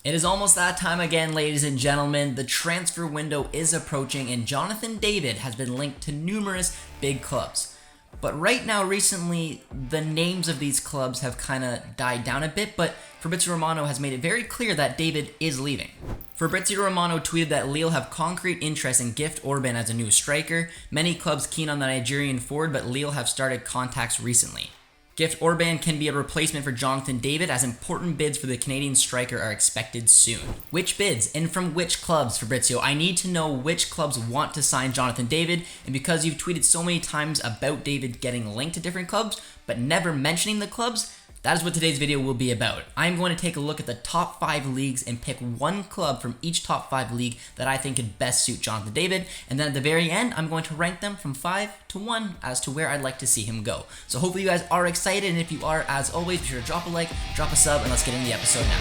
It is almost that time again, ladies and gentlemen. The transfer window is approaching and Jonathan David has been linked to numerous big clubs. But right now, recently, the names of these clubs have kind of died down a bit, but Fabrizio Romano has made it very clear that David is leaving. Fabrizio Romano tweeted that Lille have concrete interest in Gift Orban as a new striker. Many clubs keen on the Nigerian forward, but Lille have started contacts recently. Gift Orban can be a replacement for Jonathan David, as important bids for the Canadian striker are expected soon. Which bids and from which clubs, Fabrizio? I need to know which clubs want to sign Jonathan David, and because you've tweeted so many times about David getting linked to different clubs, but never mentioning the clubs, that is what today's video will be about. I'm going to take a look at the top 5 leagues and pick one club from each top 5 league that I think could best suit Jonathan David, and then at the very end, I'm going to rank them from 5 to 1 as to where I'd like to see him go. So hopefully you guys are excited, and if you are, as always, be sure to drop a like, drop a sub, and let's get into the episode now.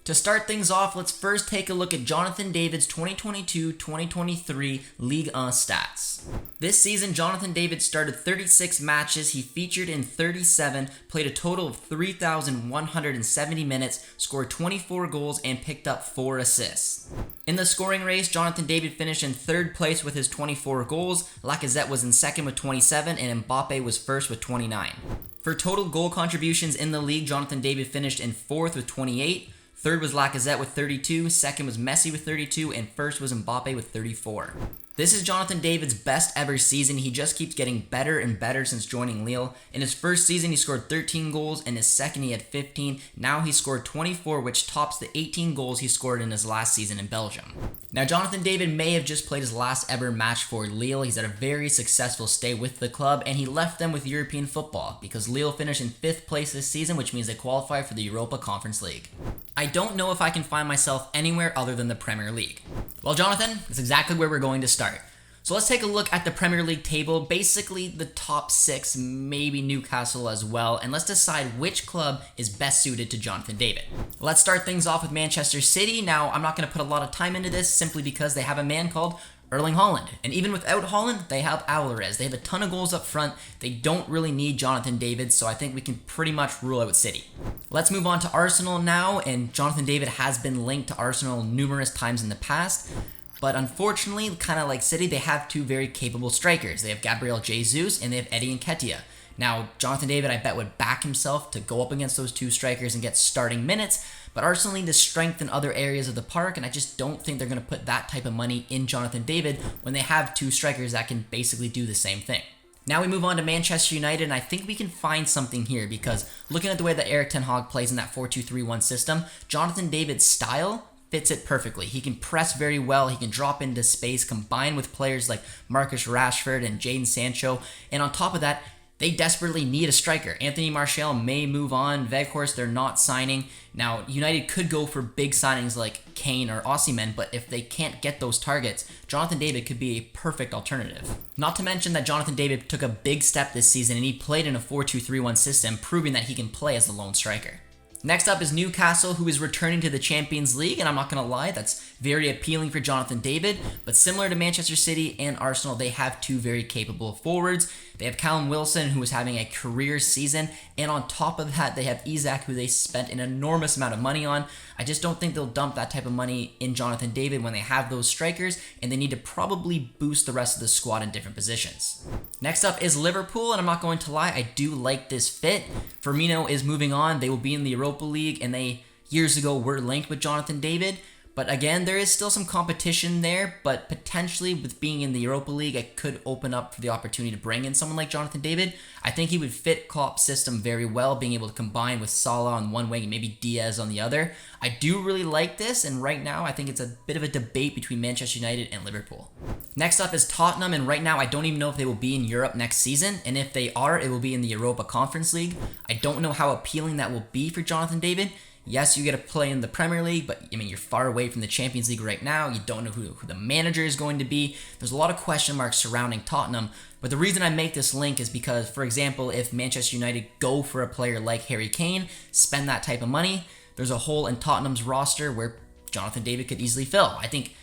To start things off, let's first take a look at Jonathan David's 2022-2023 Ligue 1 stats. This season, Jonathan David started 36 matches, he featured in 37, played a total of 3,170 minutes, scored 24 goals, and picked up 4 assists. In the scoring race, Jonathan David finished in 3rd place with his 24 goals, Lacazette was in 2nd with 27, and Mbappe was 1st with 29. For total goal contributions in the league, Jonathan David finished in 4th with 28, 3rd was Lacazette with 32, 2nd was Messi with 32, and 1st was Mbappe with 34. This is Jonathan David's best ever season. He just keeps getting better and better since joining Lille. In his first season, he scored 13 goals. In his second, he had 15. Now he scored 24, which tops the 18 goals he scored in his last season in Belgium. Now, Jonathan David may have just played his last ever match for Lille. He's had a very successful stay with the club, and he left them with European football because Lille finished in 5th place this season, which means they qualify for the Europa Conference League. I don't know if I can find myself anywhere other than the Premier League. Well, Jonathan, that's exactly where we're going to start. So let's take a look at the Premier League table, basically the top 6, maybe Newcastle as well, and let's decide which club is best suited to Jonathan David. Let's start things off with Manchester City. Now, I'm not going to put a lot of time into this simply because they have a man called Erling Haaland. And even without Haaland, they have Alvarez. They have a ton of goals up front. They don't really need Jonathan David, so I think we can pretty much rule out City. Let's move on to Arsenal now, and Jonathan David has been linked to Arsenal numerous times in the past. But unfortunately, kind of like City, they have 2 very capable strikers. They have Gabriel Jesus and they have Eddie Nketiah. Now, Jonathan David, I bet, would back himself to go up against those 2 strikers and get starting minutes, but Arsenal need to strengthen other areas of the park, and I just don't think they're going to put that type of money in Jonathan David when they have 2 strikers that can basically do the same thing. Now we move on to Manchester United, and I think we can find something here because looking at the way that Erik ten Hag plays in that 4-2-3-1 system, Jonathan David's style fits it perfectly. He can press very well, he can drop into space, combined with players like Marcus Rashford and Jadon Sancho, and on top of that, they desperately need a striker. Anthony Martial may move on. Weghorst, they're not signing. Now, United could go for big signings like Kane or Osimhen, but if they can't get those targets, Jonathan David could be a perfect alternative. Not to mention that Jonathan David took a big step this season and he played in a 4-2-3-1 system, proving that he can play as the lone striker. Next up is Newcastle, who is returning to the Champions League, and I'm not going to lie, that's very appealing for Jonathan David, but similar to Manchester City and Arsenal, they have 2 very capable forwards. They have Callum Wilson, who is having a career season, and on top of that, they have Isak, who they spent an enormous amount of money on. I just don't think they'll dump that type of money in Jonathan David when they have those strikers, and they need to probably boost the rest of the squad in different positions. Next up is Liverpool, and I'm not going to lie, I do like this fit. Firmino is moving on. They will be in the Europa League, and they years ago were linked with Jonathan David. But again, there is still some competition there, but potentially with being in the Europa League, it could open up for the opportunity to bring in someone like Jonathan David. I think he would fit Klopp's system very well, being able to combine with Salah on one wing and maybe Diaz on the other. I do really like this, and right now I think it's a bit of a debate between Manchester United and Liverpool. Next up is Tottenham, and right now I don't even know if they will be in Europe next season, and if they are, it will be in the Europa Conference League. I don't know how appealing that will be for Jonathan David. Yes, you get to play in the Premier League, but I mean, you're far away from the Champions League right now. You don't know who the manager is going to be. There's a lot of question marks surrounding Tottenham. But the reason I make this link is because, for example, if Manchester United go for a player like Harry Kane, spend that type of money, there's a hole in Tottenham's roster where Jonathan David could easily fill. I think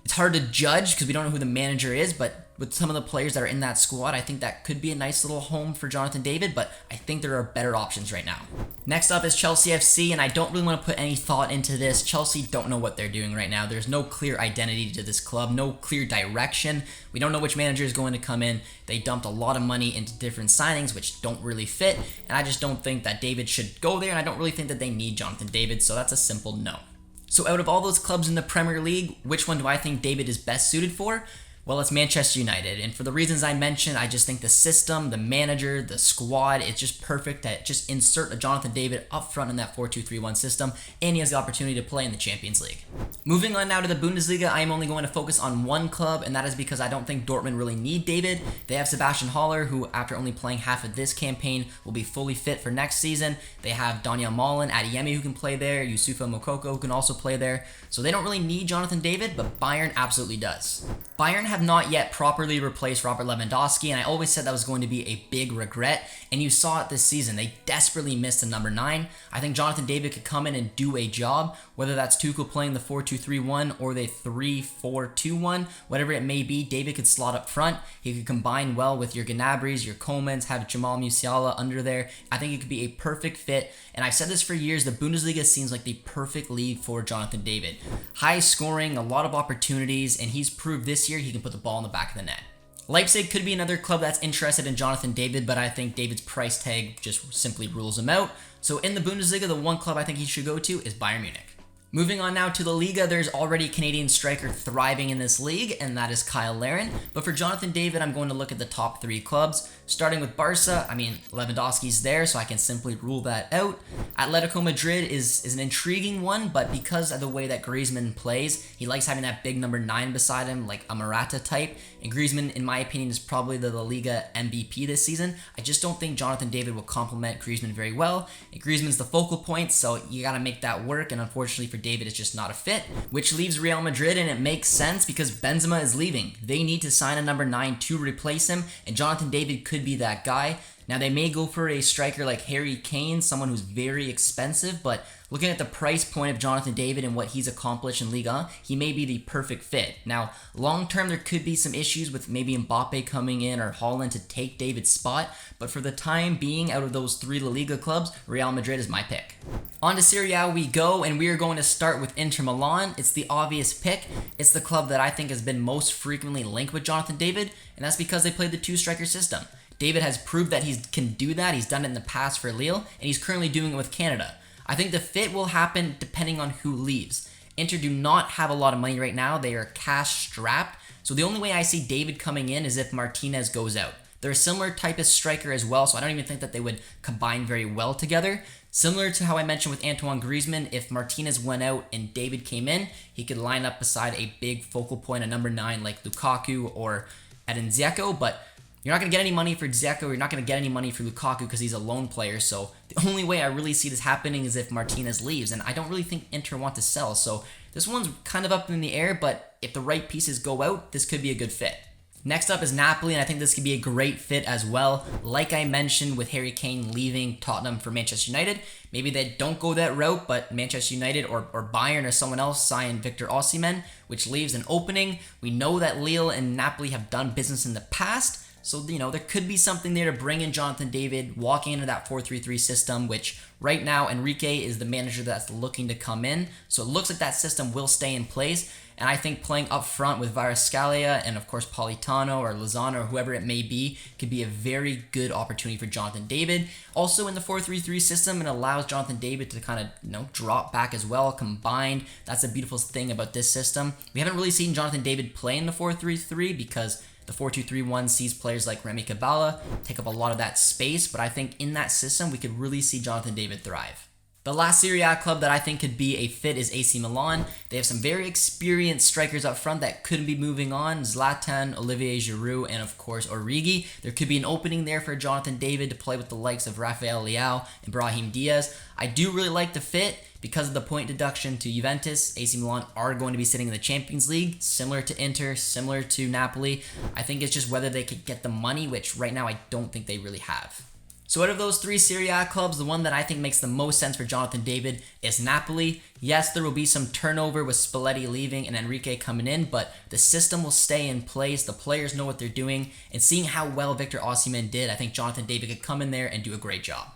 It's hard to judge because we don't know who the manager is, but with some of the players that are in that squad, I think that could be a nice little home for Jonathan David, but I think there are better options right now. Next up is Chelsea FC, and I don't really want to put any thought into this. Chelsea don't know what they're doing right now. There's no clear identity to this club, no clear direction. We don't know which manager is going to come in. They dumped a lot of money into different signings, which don't really fit, and I just don't think that David should go there, and I don't really think that they need Jonathan David, so that's a simple no. So out of all those clubs in the Premier League, which one do I think David is best suited for? Well, it's Manchester United, and for the reasons I mentioned, I just think the system, the manager, the squad, it's just perfect to just insert a Jonathan David up front in that 4-2-3-1 system, and he has the opportunity to play in the Champions League. Moving on now to the Bundesliga, I am only going to focus on one club, and that is because I don't think Dortmund really need David. They have Sebastian Haller, who after only playing half of this campaign will be fully fit for next season. They have Daniel Malen, Adeyemi who can play there, Youssoufa Moukoko who can also play there, so they don't really need Jonathan David, but Bayern absolutely does. Bayern have not yet properly replaced Robert Lewandowski, and I always said that was going to be a big regret, and you saw it this season. They desperately missed a number 9. I think Jonathan David could come in and do a job, whether that's Tuchel playing the 4-2-3-1 or the 3-4-2-1, whatever it may be. David could slot up front. He could combine well with your Gnabry's, your Komans, have Jamal Musiala under there. I think it could be a perfect fit, and I've said this for years, the Bundesliga seems like the perfect league for Jonathan David. High scoring, a lot of opportunities, and he's proved this year he can put the ball in the back of the net. Leipzig could be another club that's interested in Jonathan David, but I think David's price tag just simply rules him out. So in the Bundesliga, the one club I think he should go to is Bayern Munich. Moving on now to the Liga, there's already a Canadian striker thriving in this league, and that is Kyle Larin. But for Jonathan David, I'm going to look at the top 3 clubs. Starting with Barca, I mean, Lewandowski's there, so I can simply rule that out. Atletico Madrid is an intriguing one, but because of the way that Griezmann plays, he likes having that big number 9 beside him, like a Morata type. And Griezmann, in my opinion, is probably the La Liga MVP this season. I just don't think Jonathan David will complement Griezmann very well. And Griezmann's the focal point, so you got to make that work, and unfortunately for David, it's just not a fit, which leaves Real Madrid, and it makes sense because Benzema is leaving. They need to sign a number 9 to replace him, and Jonathan David could be that guy. Now, they may go for a striker like Harry Kane, someone who's very expensive, but looking at the price point of Jonathan David and what he's accomplished in Ligue 1, he may be the perfect fit. Now, long term, there could be some issues with maybe Mbappe coming in or Haaland to take David's spot, but for the time being, out of those 3 La Liga clubs, Real Madrid is my pick. On to Serie A we go, and we are going to start with Inter Milan. It's the obvious pick. It's the club that I think has been most frequently linked with Jonathan David, and that's because they played the 2-striker system. David has proved that he can do that. He's done it in the past for Lille, and he's currently doing it with Canada. I think the fit will happen depending on who leaves. Inter do not have a lot of money right now. They are cash strapped. So the only way I see David coming in is if Martinez goes out. They're a similar type of striker as well, so I don't even think that they would combine very well together. Similar to how I mentioned with Antoine Griezmann, if Martinez went out and David came in, he could line up beside a big focal point, a number 9 like Lukaku or Edin Dzeko, but you're not going to get any money for Dzeko, you're not going to get any money for Lukaku because he's a lone player, so the only way I really see this happening is if Martinez leaves, and I don't really think Inter want to sell, so this one's kind of up in the air, but if the right pieces go out, this could be a good fit. Next up is Napoli, and I think this could be a great fit as well. Like I mentioned with Harry Kane leaving Tottenham for Manchester United, maybe they don't go that route, but Manchester United or Bayern or someone else sign Victor Osimhen, which leaves an opening. We know that Lille and Napoli have done business in the past, so, there could be something there to bring in Jonathan David, walking into that 4-3-3 system, which right now Enrique is the manager that's looking to come in. So it looks like that system will stay in place. And I think playing up front with Kvaratskhelia and, of course, Politano or Lozano or whoever it may be could be a very good opportunity for Jonathan David. Also in the 4-3-3 system, it allows Jonathan David to kind of, drop back as well, combined. That's the beautiful thing about this system. We haven't really seen Jonathan David play in the 4-3-3 because the 4-2-3-1 sees players like Remy Cabala take up a lot of that space, but I think in that system, we could really see Jonathan David thrive. The last Serie A club that I think could be a fit is AC Milan. They have some very experienced strikers up front that could be moving on. Zlatan, Olivier Giroud, and of course Origi. There could be an opening there for Jonathan David to play with the likes of Rafael Leao and Brahim Diaz. I do really like the fit because of the point deduction to Juventus. AC Milan are going to be sitting in the Champions League, similar to Inter, similar to Napoli. I think it's just whether they could get the money, which right now I don't think they really have. So out of those 3 Serie A clubs, the one that I think makes the most sense for Jonathan David is Napoli. Yes, there will be some turnover with Spalletti leaving and Enrique coming in, but the system will stay in place. The players know what they're doing, and seeing how well Victor Osimhen did, I think Jonathan David could come in there and do a great job.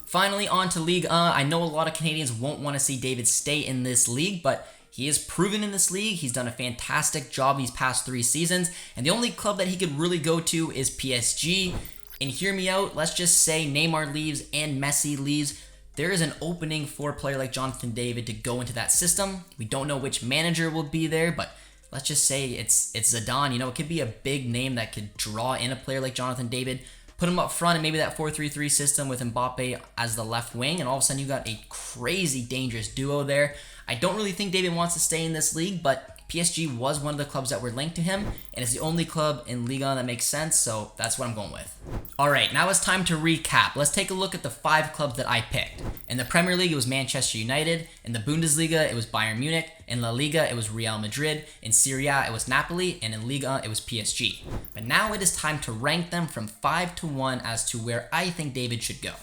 Finally, on to Ligue 1. I know a lot of Canadians won't want to see David stay in this league, but he is proven in this league. He's done a fantastic job these past 3 seasons, and the only club that he could really go to is PSG. And hear me out, let's just say Neymar leaves and Messi leaves. There is an opening for a player like Jonathan David to go into that system. We don't know which manager will be there, but let's just say it's Zidane. You know, it could be a big name that could draw in a player like Jonathan David, put him up front in maybe that 4-3-3 system with Mbappe as the left wing, and all of a sudden you got a crazy dangerous duo there. I don't really think David wants to stay in this league, but PSG was one of the clubs that were linked to him, and it's the only club in Ligue 1 that makes sense, so that's what I'm going with. Alright, now it's time to recap. Let's take a look at the 5 clubs that I picked. In the Premier League, it was Manchester United. In the Bundesliga, it was Bayern Munich. In La Liga, it was Real Madrid. In Serie A, it was Napoli. And in Ligue 1, it was PSG. But now it is time to rank them from 5 to 1 as to where I think David should go.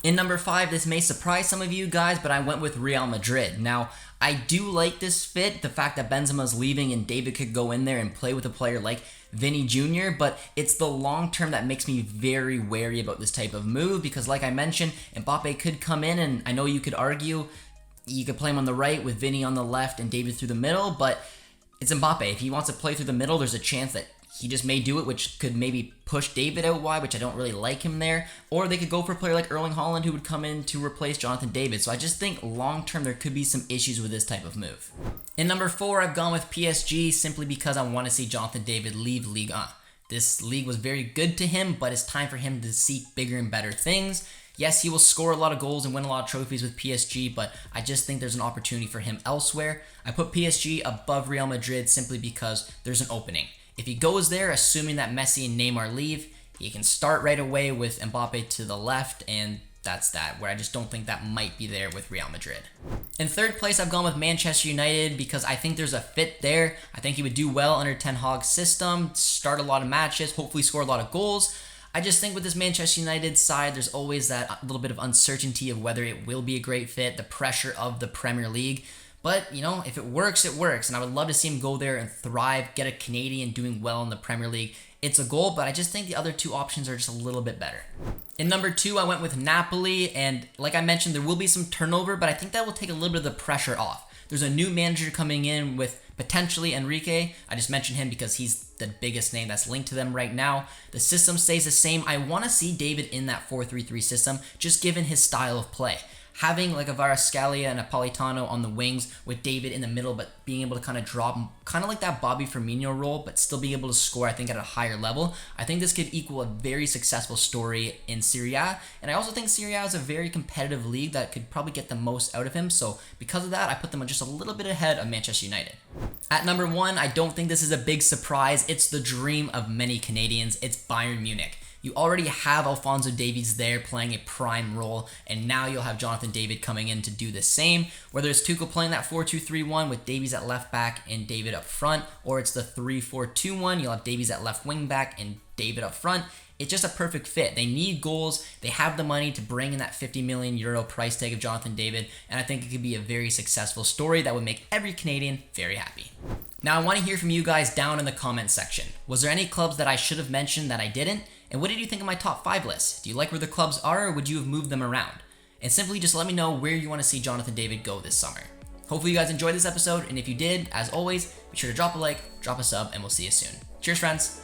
In number 5, this may surprise some of you guys, but I went with Real Madrid. Now, I do like this fit, the fact that Benzema's leaving and David could go in there and play with a player like Vinny Jr., but it's the long term that makes me very wary about this type of move because, like I mentioned, Mbappe could come in, and I know you could argue you could play him on the right with Vinny on the left and David through the middle, but it's Mbappe. If he wants to play through the middle, there's a chance that he just may do it, which could maybe push David out wide, which I don't really like him there. Or they could go for a player like Erling Haaland who would come in to replace Jonathan David. So I just think long-term there could be some issues with this type of move. In number 4, I've gone with PSG simply because I want to see Jonathan David leave Ligue 1. This league was very good to him, but it's time for him to seek bigger and better things. Yes, he will score a lot of goals and win a lot of trophies with PSG, but I just think there's an opportunity for him elsewhere. I put PSG above Real Madrid simply because there's an opening. If he goes there, assuming that Messi and Neymar leave, he can start right away with Mbappe to the left, and that's that, where I just don't think that might be there with Real Madrid. In 3rd place, I've gone with Manchester United because I think there's a fit there. I think he would do well under Ten Hag's system, start a lot of matches, hopefully score a lot of goals. I just think with this Manchester United side, there's always that little bit of uncertainty of whether it will be a great fit, the pressure of the Premier League. But, you know, if it works, it works. And I would love to see him go there and thrive, get a Canadian doing well in the Premier League. It's a goal, but I just think the other 2 options are just a little bit better. In number 2, I went with Napoli. And like I mentioned, there will be some turnover, but I think that will take a little bit of the pressure off. There's a new manager coming in with potentially Enrique. I just mentioned him because he's the biggest name that's linked to them right now. The system stays the same. I want to see David in that 4-3-3 system, just given his style of play. Having like a Varascalia and a Napolitano on the wings with David in the middle, but being able to kind of drop, kind of like that Bobby Firmino role, but still being able to score, I think, at a higher level. I think this could equal a very successful story in Serie A. And I also think Serie A is a very competitive league that could probably get the most out of him. So because of that, I put them just a little bit ahead of Manchester United. At number 1, I don't think this is a big surprise. It's the dream of many Canadians. It's Bayern Munich. You already have Alphonso Davies there playing a prime role, and now you'll have Jonathan David coming in to do the same. Whether it's Tuchel playing that 4-2-3-1 with Davies at left back and David up front, or it's the 3-4-2-1, you'll have Davies at left wing back and David up front. It's just a perfect fit. They need goals. They have the money to bring in that €50 million price tag of Jonathan David, and I think it could be a very successful story that would make every Canadian very happy. Now, I want to hear from you guys down in the comment section. Was there any clubs that I should have mentioned that I didn't? And what did you think of my top 5 list? Do you like where the clubs are, or would you have moved them around? And simply just let me know where you want to see Jonathan David go this summer. Hopefully you guys enjoyed this episode, and if you did, as always, be sure to drop a like, drop a sub, and we'll see you soon. Cheers, friends!